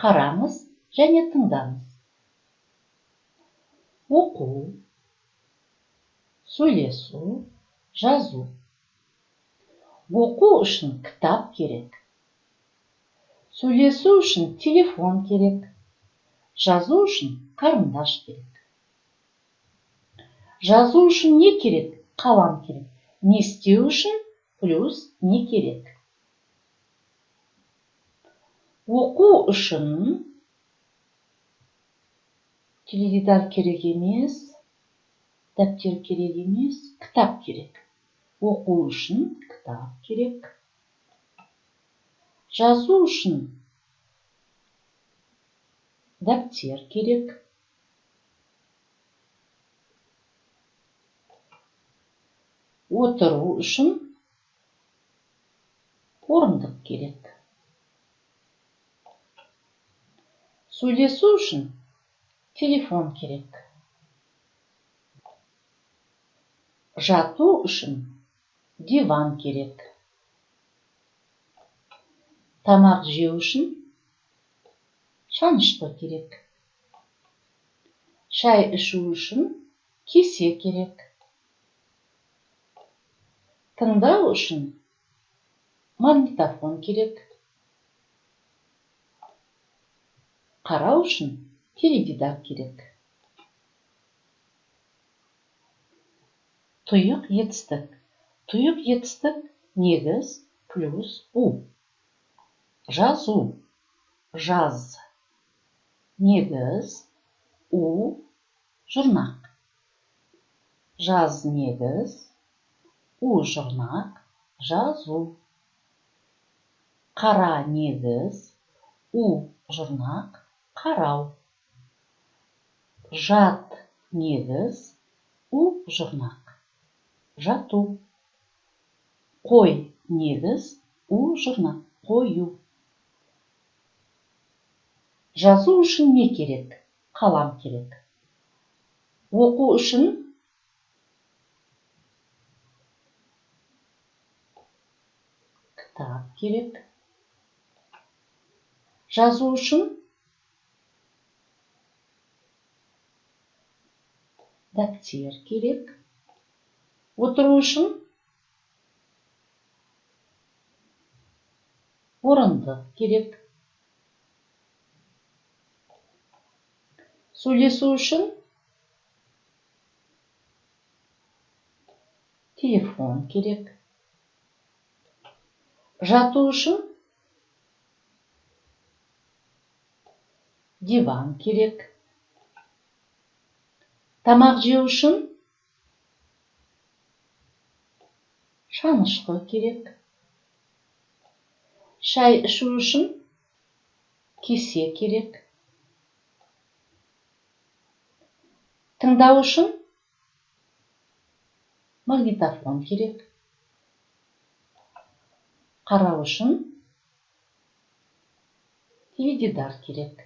Қараңыз және тыңдаңыз. Оқу, сөйлесу, жазу. Оқу үшін кітап керек. Сөйлесу үшін телефон керек. Жазу үшін қарындаш керек. Жазу үшін не керек? Қалам керек. Не істеу үшін плюс не керек? Оқу үшін теледидар керек емес, дәптер керек емес, кітап керек. Оқу үшін кітап керек. Жазу үшін дәптер керек. Отыру үшін орындық керек. Сөйлесу үшін телефон керек. Жату үшін диван керек. Тамақ жеу үшін шанышқы керек. Шай ішу үшін кесе керек. Тыңдау үшін магнитофон керек. Қарау үшін теледидар керек. Тұйық етістік. Тұйық етістік негіз плюс у. Жазу, жаз. Негіз у, жұрнақ. Жаз негіз, у жұрнақ, жазу. Қара негіз, у жұрнақ, қарау. Жат негіз, у жұрнақ, жату. Қой негіз, у жұрнақ, қою. Жазу үшін не керек? Қалам керек. Оқу үшін кітап керек. Жазу үшін дәптер керек. Отыру үшін орындық керек. Сөйлесу үшін телефон керек. Жату үшін диван керек. Тамақ жеу үшін шанышқы керек. Шай ішу үшін кесе керек. Тыңдау үшін магнитофон керек. Қарау үшін теледидар керек.